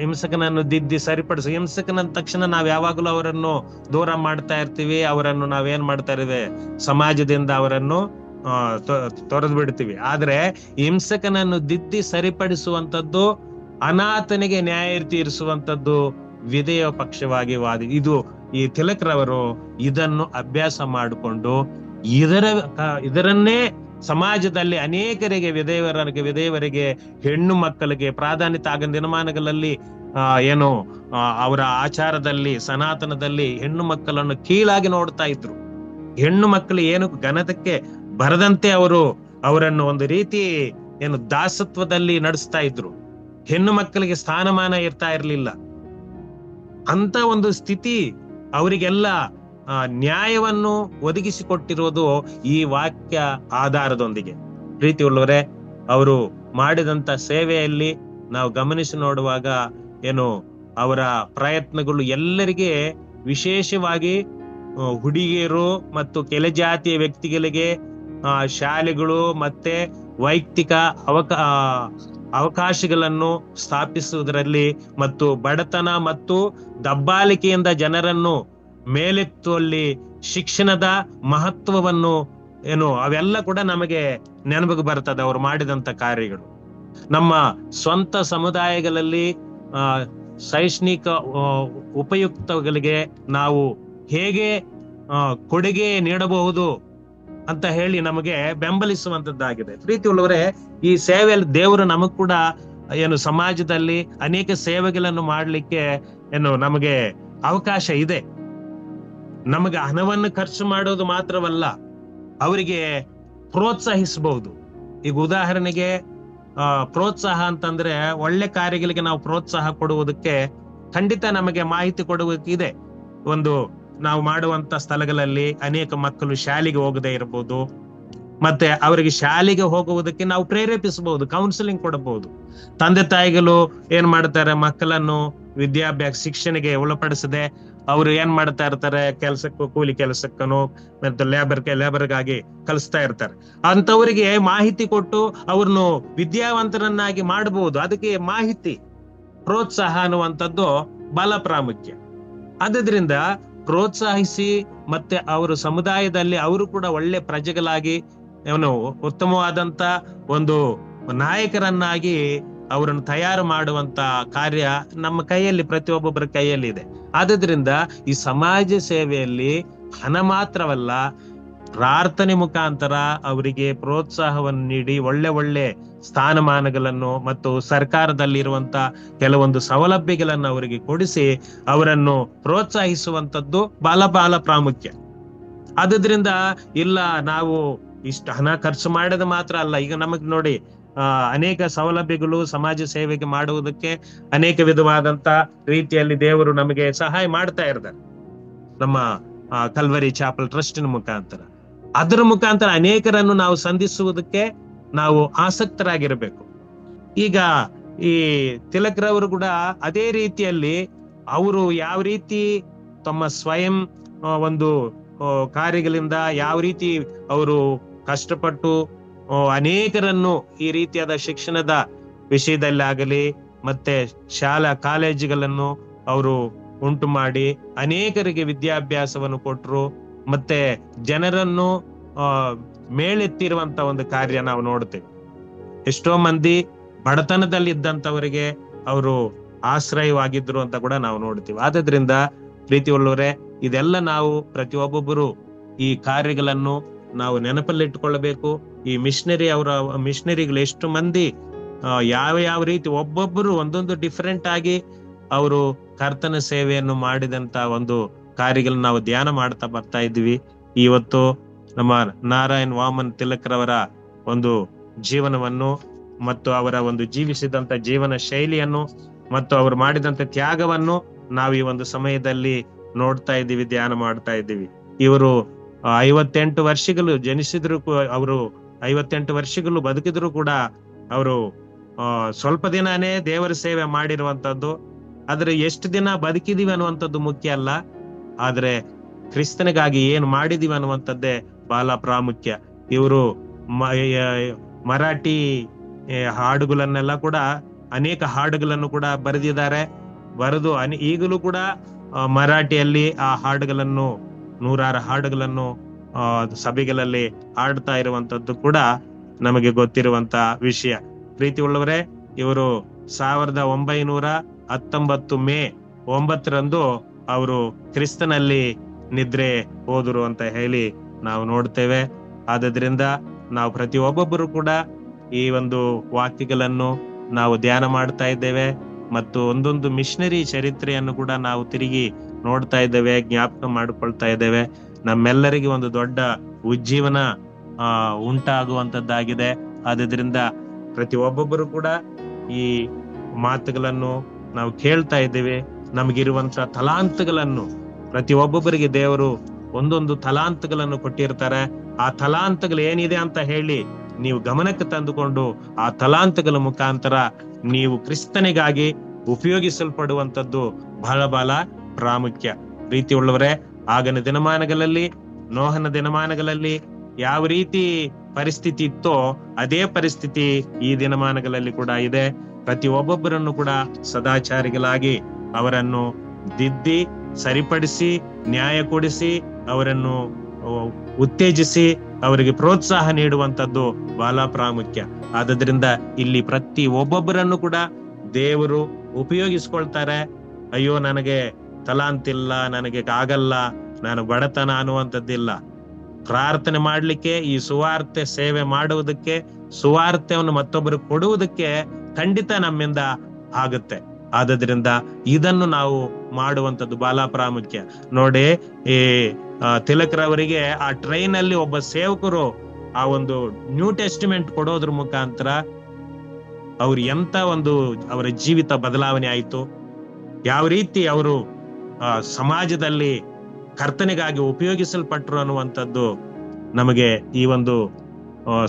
ಹಿಂಸಕನನ್ನು ದಿದ್ದಿ ಸರಿಪಡಿಸು. ಹಿಂಸಕನ ತಕ್ಷಣ ನಾವ್ ಯಾವಾಗಲೂ ಅವರನ್ನು ದೂರ ಮಾಡ್ತಾ ಇರ್ತೀವಿ. ಅವರನ್ನು ನಾವೇನ್ ಮಾಡ್ತಾ ಇದ್ದೀವಿ, ಸಮಾಜದಿಂದ ಅವರನ್ನು ತೊರೆದು ಬಿಡ್ತೀವಿ. ಆದ್ರೆ ಹಿಂಸಕನನ್ನು ದಿದ್ದಿ ಸರಿಪಡಿಸುವಂತದ್ದು, ಅನಾಥನಿಗೆ ನ್ಯಾಯ ತೀರಿಸುವಂತದ್ದು ವಿಧೇಯ ಪಕ್ಷವಾಗಿ ಇದು ಈ ತಿಲಕ್ರವರು ಇದನ್ನು ಅಭ್ಯಾಸ ಮಾಡಿಕೊಂಡು ಇದರನ್ನೇ ಸಮಾಜದಲ್ಲಿ ಅನೇಕರಿಗೆ, ವಿಧೇಯವರಿಗೆ, ಹೆಣ್ಣು ಮಕ್ಕಳಿಗೆ ಪ್ರಾಧಾನ್ಯತೆ ಆಗಿನ ದಿನಮಾನಗಳಲ್ಲಿ ಏನು ಅವರ ಆಚಾರದಲ್ಲಿ, ಸನಾತನದಲ್ಲಿ ಹೆಣ್ಣು ಮಕ್ಕಳನ್ನು ಕೀಳಾಗಿ ನೋಡ್ತಾ ಇದ್ರು. ಹೆಣ್ಣು ಮಕ್ಕಳು ಏನು ಘನತಕ್ಕೆ ಬರದಂತೆ ಅವರನ್ನು ಒಂದು ರೀತಿ ಏನು ದಾಸತ್ವದಲ್ಲಿ ನಡೆಸ್ತಾ ಇದ್ರು. ಹೆಣ್ಣು ಮಕ್ಕಳಿಗೆ ಸ್ಥಾನಮಾನ ಇರ್ತಾ ಇರ್ಲಿಲ್ಲ. ಅಂತ ಒಂದು ಸ್ಥಿತಿ ಅವರಿಗೆಲ್ಲ ನ್ಯಾಯವನ್ನು ಒದಗಿಸಿಕೊಟ್ಟಿರೋದು ಈ ವಾಕ್ಯ ಆಧಾರದೊಂದಿಗೆ. ಪ್ರೀತಿ ಉಳ್ಳವರೇ, ಅವರು ಮಾಡಿದಂತ ಸೇವೆಯಲ್ಲಿ ನಾವು ಗಮನಿಸಿ ನೋಡುವಾಗ ಏನು ಅವರ ಪ್ರಯತ್ನಗಳು ಎಲ್ಲರಿಗೆ, ವಿಶೇಷವಾಗಿ ಹುಡುಗಿಯರು ಮತ್ತು ಕೆಳಜಾತಿಯ ವ್ಯಕ್ತಿಗಳಿಗೆ ಶಾಲೆಗಳು ಮತ್ತೆ ವೈಯಕ್ತಿಕ ಅವಕಾಶಗಳನ್ನು ಸ್ಥಾಪಿಸುವುದರಲ್ಲಿ ಮತ್ತು ಬಡತನ ಮತ್ತು ದಬ್ಬಾಳಿಕೆಯಿಂದ ಜನರನ್ನು ಮೇಲೆತ್ತುವಲ್ಲಿ ಶಿಕ್ಷಣದ ಮಹತ್ವವನ್ನು ಏನು ಅವೆಲ್ಲ ಕೂಡ ನಮಗೆ ನೆನಪಿಗೆ ಬರ್ತದೆ ಅವರು ಮಾಡಿದಂತ ಕಾರ್ಯಗಳು. ನಮ್ಮ ಸ್ವಂತ ಸಮುದಾಯಗಳಲ್ಲಿ ಶೈಕ್ಷಣಿಕ ಉಪಯುಕ್ತಗಳಿಗೆ ನಾವು ಹೇಗೆ ಕೊಡುಗೆ ನೀಡಬಹುದು ಅಂತ ಹೇಳಿ ನಮಗೆ ಬೆಂಬಲಿಸುವಂತದ್ದಾಗಿದೆ. ಪ್ರೀತಿ ಉಳ್ಳವರೇ, ಈ ಸೇವೆಯಲ್ಲಿ ದೇವರು ನಮಗ್ ಕೂಡ ಏನು ಸಮಾಜದಲ್ಲಿ ಅನೇಕ ಸೇವೆಗಳನ್ನು ಮಾಡ್ಲಿಕ್ಕೆ ಏನು ನಮಗೆ ಅವಕಾಶ ಇದೆ. ನಮಗೆ ಹಣವನ್ನು ಖರ್ಚು ಮಾಡೋದು ಮಾತ್ರವಲ್ಲ, ಅವರಿಗೆ ಪ್ರೋತ್ಸಾಹಿಸಬಹುದು. ಈಗ ಉದಾಹರಣೆಗೆ ಪ್ರೋತ್ಸಾಹ ಅಂತಂದ್ರೆ ಒಳ್ಳೆ ಕಾರ್ಯಗಳಿಗೆ ನಾವು ಪ್ರೋತ್ಸಾಹ ಕೊಡುವುದಕ್ಕೆ ಖಂಡಿತ ನಮಗೆ ಮಾಹಿತಿ ಕೊಡುವುದಕ್ಕಿದೆ. ಒಂದು ನಾವು ಮಾಡುವಂತ ಸ್ಥಳಗಳಲ್ಲಿ ಅನೇಕ ಮಕ್ಕಳು ಶಾಲೆಗೆ ಹೋಗದೆ ಇರಬಹುದು, ಮತ್ತೆ ಅವರಿಗೆ ಶಾಲೆಗೆ ಹೋಗುವುದಕ್ಕೆ ನಾವು ಪ್ರೇರೇಪಿಸಬಹುದು, ಕೌನ್ಸಿಲಿಂಗ್ ಕೊಡಬಹುದು. ತಂದೆ ತಾಯಿಗಳು ಏನ್ ಮಾಡ್ತಾರೆ, ಮಕ್ಕಳನ್ನು ವಿದ್ಯಾಭ್ಯಾಸ ಶಿಕ್ಷಣಕ್ಕೆ ಒಳಪಡಿಸದೆ ಅವರು ಏನ್ ಮಾಡ್ತಾ ಇರ್ತಾರೆ, ಕೆಲಸಕ್ಕೂ ಕೂಲಿ ಕೆಲಸಕ್ಕೂ ಮತ್ತೆ ಲೇಬರ್ಗಾಗಿ ಕಲಿಸ್ತಾ ಇರ್ತಾರೆ. ಅಂತವರಿಗೆ ಮಾಹಿತಿ ಕೊಟ್ಟು ಅವ್ರನ್ನು ವಿದ್ಯಾವಂತರನ್ನಾಗಿ ಮಾಡಬಹುದು. ಅದಕ್ಕೆ ಮಾಹಿತಿ, ಪ್ರೋತ್ಸಾಹ ಅನ್ನುವಂಥದ್ದು ಬಹಳ ಪ್ರಾಮುಖ್ಯ. ಆದ್ರಿಂದ ಪ್ರೋತ್ಸಾಹಿಸಿ ಮತ್ತೆ ಅವರು ಸಮುದಾಯದಲ್ಲಿ ಅವರು ಕೂಡ ಒಳ್ಳೆ ಪ್ರಜೆಗಳಾಗಿ ಉತ್ತಮವಾದಂತ ಒಂದು ನಾಯಕರನ್ನಾಗಿ ಅವರನ್ನು ತಯಾರು ಮಾಡುವಂತ ಕಾರ್ಯ ನಮ್ಮ ಕೈಯಲ್ಲಿ, ಪ್ರತಿಯೊಬ್ಬೊಬ್ಬರ ಕೈಯಲ್ಲಿ ಇದೆ. ಆದ್ರಿಂದ ಈ ಸಮಾಜ ಸೇವೆಯಲ್ಲಿ ಹಣ ಮಾತ್ರವಲ್ಲ, ಪ್ರಾರ್ಥನೆ ಮುಖಾಂತರ ಅವರಿಗೆ ಪ್ರೋತ್ಸಾಹವನ್ನು ನೀಡಿ ಒಳ್ಳೆ ಸ್ಥಾನಮಾನಗಳನ್ನು ಮತ್ತು ಸರ್ಕಾರದಲ್ಲಿರುವಂತ ಕೆಲವೊಂದು ಸೌಲಭ್ಯಗಳನ್ನು ಅವರಿಗೆ ಕೊಡಿಸಿ ಅವರನ್ನು ಪ್ರೋತ್ಸಾಹಿಸುವಂತದ್ದು ಬಹಳ ಪ್ರಾಮುಖ್ಯ. ಆದ್ರಿಂದ ಇಲ್ಲ ನಾವು ಇಷ್ಟು ಹಣ ಖರ್ಚು ಮಾಡೋದು ಮಾತ್ರ ಅಲ್ಲ, ಈಗ ನಮಗ್ ನೋಡಿ ಅನೇಕ ಸೌಲಭ್ಯಗಳು ಸಮಾಜ ಸೇವೆಗೆ ಮಾಡುವುದಕ್ಕೆ ಅನೇಕ ವಿಧವಾದಂತ ರೀತಿಯಲ್ಲಿ ದೇವರು ನಮಗೆ ಸಹಾಯ ಮಾಡ್ತಾ ಇರ್ತಾರೆ. ನಮ್ಮ ಕಲ್ವರಿ ಚಾಪಲ್ ಟ್ರಸ್ಟಿನ ಮುಖಾಂತರ ಅದರ ಮುಖಾಂತರ ಅನೇಕರನ್ನು ನಾವು ಸಂಧಿಸುವುದಕ್ಕೆ ನಾವು ಆಸಕ್ತರಾಗಿರಬೇಕು. ಈಗ ಈ ತಿಲಕ್ರವರು ಕೂಡ ಅದೇ ರೀತಿಯಲ್ಲಿ ಅವರು ಯಾವ ರೀತಿ ತಮ್ಮ ಸ್ವಯಂ ಒಂದು ಕಾರ್ಯಗಳಿಂದ ಯಾವ ರೀತಿ ಅವರು ಕಷ್ಟಪಟ್ಟು ಅನೇಕರನ್ನು ಈ ರೀತಿಯಾದ ಶಿಕ್ಷಣದ ವಿಷಯದಲ್ಲಾಗಲಿ ಮತ್ತೆ ಶಾಲಾ ಕಾಲೇಜುಗಳನ್ನು ಅವರು ಉಂಟು ಮಾಡಿ ಅನೇಕರಿಗೆ ವಿದ್ಯಾಭ್ಯಾಸವನ್ನು ಕೊಟ್ಟರು, ಮತ್ತೆ ಜನರನ್ನು ಮೇಲೆತ್ತಿರುವಂತ ಒಂದು ಕಾರ್ಯ ನಾವು ನೋಡ್ತೇವೆ. ಎಷ್ಟೋ ಮಂದಿ ಬಡತನದಲ್ಲಿದ್ದಂಥವರಿಗೆ ಅವರು ಆಶ್ರಯವಾಗಿದ್ರು ಅಂತ ಕೂಡ ನಾವು ನೋಡ್ತೀವಿ. ಆದ್ರಿಂದ ಪ್ರೀತಿ ಉಳ್ಳವರೇ, ಇದೆಲ್ಲ ನಾವು ಪ್ರತಿಯೊಬ್ಬೊಬ್ಬರು ಈ ಕಾರ್ಯಗಳನ್ನು ನಾವು ನೆನಪಲ್ಲಿಟ್ಟುಕೊಳ್ಳಬೇಕು. ಈ ಮಿಷನರಿಗಳು ಎಷ್ಟು ಮಂದಿ ಯಾವ ರೀತಿ ಒಬ್ಬೊಬ್ಬರು ಒಂದೊಂದು ಡಿಫರೆಂಟ್ ಆಗಿ ಅವರು ಕರ್ತನ ಸೇವೆಯನ್ನು ಮಾಡಿದಂತ ಒಂದು ಕಾರ್ಯಗಳನ್ನ ನಾವು ಧ್ಯಾನ ಮಾಡ್ತಾ ಬರ್ತಾ ಇದ್ವಿ. ಇವತ್ತು ನಮ್ಮ ನಾರಾಯಣ್ ವಾಮನ್ ತಿಲಕ್ರವರ ಒಂದು ಜೀವನವನ್ನು ಮತ್ತು ಅವರ ಒಂದು ಜೀವಿಸಿದಂತ ಜೀವನ ಶೈಲಿಯನ್ನು ಮತ್ತು ಅವರು ಮಾಡಿದಂತ ತ್ಯಾಗವನ್ನು ನಾವು ಈ ಒಂದು ಸಮಯದಲ್ಲಿ ನೋಡ್ತಾ ಇದ್ದೀವಿ, ಧ್ಯಾನ ಮಾಡ್ತಾ ಇದ್ದೀವಿ. ಇವರು 58 ವರ್ಷಗಳು ಜನಿಸಿದ್ರು, ಅವರು 58 ವರ್ಷಗಳು ಬದುಕಿದ್ರು ಕೂಡ ಅವರು ಸ್ವಲ್ಪ ದಿನಾನೇ ದೇವರ ಸೇವೆ ಮಾಡಿರುವಂತದ್ದು. ಆದ್ರೆ ಎಷ್ಟು ದಿನ ಬದುಕಿದೀವಿ ಅನ್ನುವಂಥದ್ದು ಮುಖ್ಯ ಅಲ್ಲ, ಆದ್ರೆ ಕ್ರಿಸ್ತನಿಗಾಗಿ ಏನ್ ಮಾಡಿದೀವಿ ಅನ್ನುವಂಥದ್ದೇ ಬಹಳ ಪ್ರಾಮುಖ್ಯ. ಇವರು ಮರಾಠಿ ಹಾಡುಗಳನ್ನೆಲ್ಲ ಕೂಡ ಅನೇಕ ಹಾಡುಗಳನ್ನು ಕೂಡ ಬರೆದಿದ್ದಾರೆ. ಬರೆದು ಈಗಲೂ ಕೂಡ ಮರಾಠಿಯಲ್ಲಿ ಆ ಹಾಡುಗಳನ್ನು 100 ಹಾಡುಗಳನ್ನು ಸಭೆಗಳಲ್ಲಿ ಹಾಡ್ತಾ ಇರುವಂತದ್ದು ಕೂಡ ನಮಗೆ ಗೊತ್ತಿರುವಂತ ವಿಷಯ. ಪ್ರೀತಿ ಉಳ್ಳವರೇ, ಇವರು 1919 ಮೇ 9 ಅವರು ಕ್ರಿಸ್ತನಲ್ಲಿ ನಿದ್ರೆ ಹೋದರು ಅಂತ ಹೇಳಿ ನಾವು ನೋಡ್ತೇವೆ. ಆದ್ರಿಂದ ನಾವು ಪ್ರತಿಯೊಬ್ಬೊಬ್ಬರು ಕೂಡ ಈ ಒಂದು ವಾಕ್ಯಗಳನ್ನು ನಾವು ಧ್ಯಾನ ಮಾಡ್ತಾ ಇದ್ದೇವೆ ಮತ್ತು ಒಂದೊಂದು ಮಿಷನರಿ ಚರಿತ್ರೆಯನ್ನು ಕೂಡ ನಾವು ತಿರುಗಿ ನೋಡ್ತಾ ಇದ್ದೇವೆ, ಜ್ಞಾಪಕ ಮಾಡಿಕೊಳ್ತಾ ಇದ್ದೇವೆ. ನಮ್ಮೆಲ್ಲರಿಗೆ ಒಂದು ದೊಡ್ಡ ಉಜ್ಜೀವನ ಉಂಟಾಗುವಂತದ್ದಾಗಿದೆ. ಆದ್ರಿಂದ ಪ್ರತಿಯೊಬ್ಬೊಬ್ಬರು ಕೂಡ ಈ ಮಾತುಗಳನ್ನು ನಾವು ಕೇಳ್ತಾ ಇದ್ದೇವೆ. ನಮಗಿರುವಂತ ತಲಾಂತಗಳನ್ನು ಪ್ರತಿಯೊಬ್ಬೊಬ್ಬರಿಗೆ ದೇವರು ಒಂದೊಂದು ತಲಾಂತಗಳನ್ನು ಕೊಟ್ಟಿರ್ತಾರೆ. ಆ ತಲಾಂತಗಳು ಏನಿದೆ ಅಂತ ಹೇಳಿ ನೀವು ಗಮನಕ್ಕೆ ತಂದುಕೊಂಡು ಆ ತಲಾಂತಗಳ ಮುಖಾಂತರ ನೀವು ಕ್ರಿಸ್ತನಿಗಾಗಿ ಉಪಯೋಗಿಸಲ್ಪಡುವಂತದ್ದು ಬಹಳ ಬಹಳ ಪ್ರಾಮುಖ್ಯ. ಪ್ರೀತಿ ಉಳ್ಳವರೇ, ಆಗಿನ ದಿನಮಾನಗಳಲ್ಲಿ, ನೋಹನ ದಿನಮಾನಗಳಲ್ಲಿ ಯಾವ ರೀತಿ ಪರಿಸ್ಥಿತಿ ಇತ್ತೋ ಅದೇ ಪರಿಸ್ಥಿತಿ ಈ ದಿನಮಾನಗಳಲ್ಲಿ ಕೂಡ ಇದೆ. ಪ್ರತಿಯೊಬ್ಬೊಬ್ಬರನ್ನು ಕೂಡ ಸದಾಚಾರಿಗಳಾಗಿ ಅವರನ್ನು ದಿದ್ದಿ ಸರಿಪಡಿಸಿ ನ್ಯಾಯ ಕೊಡಿಸಿ ಅವರನ್ನು ಉತ್ತೇಜಿಸಿ ಅವರಿಗೆ ಪ್ರೋತ್ಸಾಹ ನೀಡುವಂತದ್ದು ಬಹಳ ಪ್ರಾಮುಖ್ಯ. ಆದ್ರಿಂದ ಇಲ್ಲಿ ಪ್ರತಿ ಒಬ್ಬೊಬ್ಬರನ್ನು ಕೂಡ ದೇವರು ಉಪಯೋಗಿಸ್ಕೊಳ್ತಾರೆ. ಅಯ್ಯೋ ನನಗೆ ತಲಾಂತಿಲ್ಲ, ನನಗೆ ಆಗಲ್ಲ, ನಾನು ಬಡತನ ಅನ್ನುವಂಥದ್ದಿಲ್ಲ. ಪ್ರಾರ್ಥನೆ ಮಾಡ್ಲಿಕ್ಕೆ, ಈ ಸುವಾರ್ತೆ ಸೇವೆ ಮಾಡುವುದಕ್ಕೆ, ಸುವಾರ್ತೆಯನ್ನು ಮತ್ತೊಬ್ಬರು ಕೊಡುವುದಕ್ಕೆ ಖಂಡಿತ ನಮ್ಮಿಂದ ಆಗುತ್ತೆ. ಆದ್ರಿಂದ ಇದನ್ನು ನಾವು ಮಾಡುವಂಥದ್ದು ಬಹಳ ಪ್ರಾಮುಖ್ಯ. ನೋಡಿ, ಈ ತಿಲಕ್ರವರಿಗೆ ಆ ಟ್ರೈನ್ ಅಲ್ಲಿ ಒಬ್ಬ ಸೇವಕರು ಆ ಒಂದು ನ್ಯೂ ಟೆಸ್ಟಿಮೆಂಟ್ ಕೊಡೋದ್ರ ಮುಖಾಂತರ ಅವ್ರು ಎಂತ ಒಂದು ಅವರ ಜೀವಿತ ಬದಲಾವಣೆ ಆಯಿತು, ಯಾವ ರೀತಿ ಅವರು ಸಮಾಜದಲ್ಲಿ ಕರ್ತನೆಗಾಗಿ ಉಪಯೋಗಿಸಲ್ಪಟ್ರು ಅನ್ನುವಂಥದ್ದು ನಮಗೆ ಈ ಒಂದು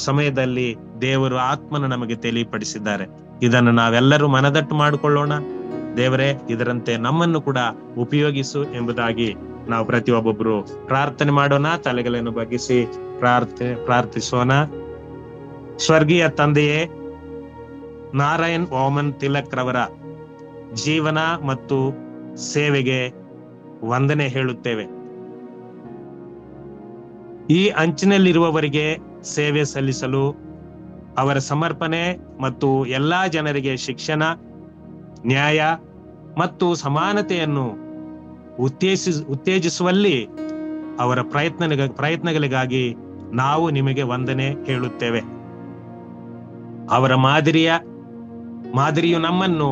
ಸಮಯದಲ್ಲಿ ದೇವರು ಆತ್ಮನ ನಮಗೆ ತಿಳಿಪಡಿಸಿದ್ದಾರೆ. ಇದನ್ನು ನಾವೆಲ್ಲರೂ ಮನದಟ್ಟು ಮಾಡಿಕೊಳ್ಳೋಣ. ದೇವರೇ, ಇದರಂತೆ ನಮ್ಮನ್ನು ಕೂಡ ಉಪಯೋಗಿಸು ಎಂಬುದಾಗಿ ನಾವು ಪ್ರತಿಯೊಬ್ಬೊಬ್ರು ಪ್ರಾರ್ಥನೆ ಮಾಡೋಣ. ತಲೆಗಳನ್ನು ಬಗ್ಗಿಸಿ ಪ್ರಾರ್ಥಿಸೋಣ. ಸ್ವರ್ಗೀಯ ತಂದೆಯೇ, ನಾರಾಯಣ್ ವಾಮನ್ ತಿಲಕ್ ರವರ ಜೀವನ ಮತ್ತು ಸೇವೆಗೆ ವಂದನೆ ಹೇಳುತ್ತೇವೆ. ಈ ಅಂಚಿನಲ್ಲಿರುವವರಿಗೆ ಸೇವೆ ಸಲ್ಲಿಸಲು ಅವರ ಸಮರ್ಪಣೆ ಮತ್ತು ಎಲ್ಲಾ ಜನರಿಗೆ ಶಿಕ್ಷಣ, ನ್ಯಾಯ ಮತ್ತು ಸಮಾನತೆಯನ್ನು ಉತ್ತೇಜಿಸುವಲ್ಲಿ ಅವರ ಪ್ರಯತ್ನಗಳಿಗಾಗಿ ನಾವು ನಿಮಗೆ ವಂದನೆ ಹೇಳುತ್ತೇವೆ. ಅವರ ಮಾದರಿಯು ನಮ್ಮನ್ನು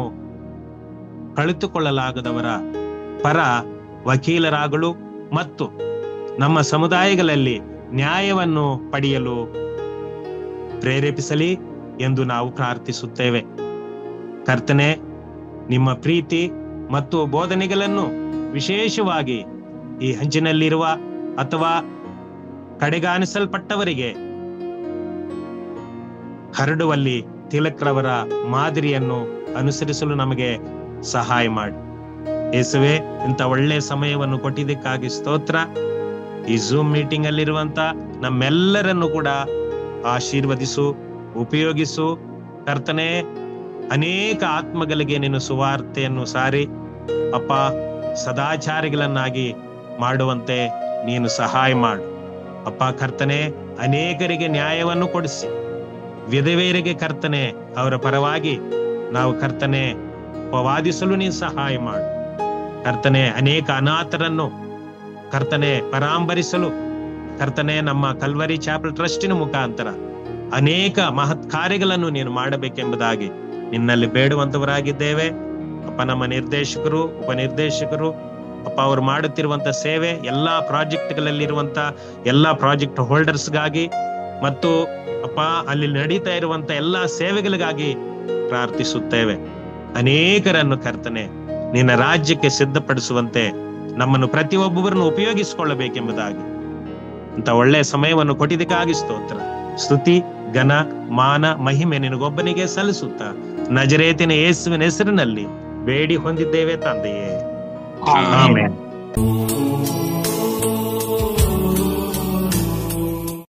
ಕಳೆದುಕೊಳ್ಳಲಾಗದವರ ಪರ ವಕೀಲರಾಗಲು ಮತ್ತು ನಮ್ಮ ಸಮುದಾಯಗಳಲ್ಲಿ ನ್ಯಾಯವನ್ನು ಪಡೆಯಲು ಪ್ರೇರೇಪಿಸಲಿ ಎಂದು ನಾವು ಪ್ರಾರ್ಥಿಸುತ್ತೇವೆ. ಕರ್ತನೆ, ನಿಮ್ಮ ಪ್ರೀತಿ ಮತ್ತು ಬೋಧನೆಗಳನ್ನು ವಿಶೇಷವಾಗಿ ಈ ಹಂಚಿನಲ್ಲಿರುವ ಅಥವಾ ಕಡೆಗಾಣಿಸಲ್ಪಟ್ಟವರಿಗೆ ಹರಡುವಲ್ಲಿ ತಿಲಕ್ರವರ ಮಾದರಿಯನ್ನು ಅನುಸರಿಸಲು ನಮಗೆ ಸಹಾಯ ಮಾಡಿ. ಯೇಸುವೆ, ಇಂಥ ಒಳ್ಳೆ ಸಮಯವನ್ನು ಕೊಟ್ಟಿದ್ದಕ್ಕಾಗಿ ಸ್ತೋತ್ರ. ಈ ಝೂಮ್ ಮೀಟಿಂಗ್ ಅಲ್ಲಿರುವಂತ ನಮ್ಮೆಲ್ಲರನ್ನು ಕೂಡ ಆಶೀರ್ವದಿಸು, ಉಪಯೋಗಿಸು ಕರ್ತನೆ. ಅನೇಕ ಆತ್ಮಗಳಿಗೆ ನೀನು ಸುವಾರ್ತೆಯನ್ನು ಸಾರಿ ಅಪ್ಪ ಸದಾಚಾರಿಗಳನ್ನಾಗಿ ಮಾಡುವಂತೆ ನೀನು ಸಹಾಯ ಮಾಡು ಅಪ್ಪ ಕರ್ತನೆ. ಅನೇಕರಿಗೆ ನ್ಯಾಯವನ್ನು ಕೊಡಿಸಿ, ವಿಧವೆಯರಿಗೆ ಕರ್ತನೆ ಅವರ ಪರವಾಗಿ ನಾವು ಕರ್ತನೆ ವಾದಿಸಲು ನೀನು ಸಹಾಯ ಮಾಡು ಕರ್ತನೆ. ಅನೇಕ ಅನಾಥರನ್ನು ಕರ್ತನೆ ಪರಾಂಬರಿಸಲು ಕರ್ತನೆ ನಮ್ಮ ಕಲ್ವರಿ ಚಾಪಲ್ ಟ್ರಸ್ಟಿನ ಮುಖಾಂತರ ಅನೇಕ ಮಹತ್ ಕಾರ್ಯಗಳನ್ನು ನೀನು ಮಾಡಬೇಕೆಂಬುದಾಗಿ ನಿನ್ನಲ್ಲಿ ಬೇಡುವಂತವರಾಗಿದ್ದೇವೆ ಅಪ್ಪ. ನಮ್ಮ ನಿರ್ದೇಶಕರು, ಉಪನಿರ್ದೇಶಕರು ಅಪ್ಪ, ಅವರು ಮಾಡುತ್ತಿರುವಂತ ಸೇವೆ, ಎಲ್ಲಾ ಪ್ರಾಜೆಕ್ಟ್ಗಳಲ್ಲಿರುವಂತ ಎಲ್ಲಾ ಪ್ರಾಜೆಕ್ಟ್ ಹೋಲ್ಡರ್ಸ್ಗಾಗಿ ಮತ್ತು ಅಪ್ಪ ಅಲ್ಲಿ ನಡೀತಾ ಇರುವಂತ ಎಲ್ಲಾ ಸೇವೆಗಳಿಗಾಗಿ ಪ್ರಾರ್ಥಿಸುತ್ತೇವೆ. ಅನೇಕರನ್ನು ಕರ್ತನೆ ನಿನ್ನ ರಾಜ್ಯಕ್ಕೆ ಸಿದ್ಧಪಡಿಸುವಂತೆ ನಮ್ಮನ್ನು ಪ್ರತಿಯೊಬ್ಬರನ್ನು ಉಪಯೋಗಿಸಿಕೊಳ್ಳಬೇಕೆಂಬುದಾಗಿ ಅಂತ ಒಳ್ಳೆಯ ಸಮಯವನ್ನು ಕೊಟ್ಟಿದ್ದಕ್ಕಾಗಿ ಸ್ತೋತ್ರ. ಸ್ತುತಿ, ಘನ, ಮಾನ, ಮಹಿಮೆ ನಿನಗೊಬ್ಬನಿಗೆ ಸಲ್ಲಿಸುತ್ತಾ ನಜರೇತಿನ ಯೇಸುವಿನ ಹೆಸರಿನಲ್ಲಿ ಬೇಡಿ ಹೊಂದಿದ್ದೇವೆ ತಂದೆಯೇ, ಆಮೆನ್.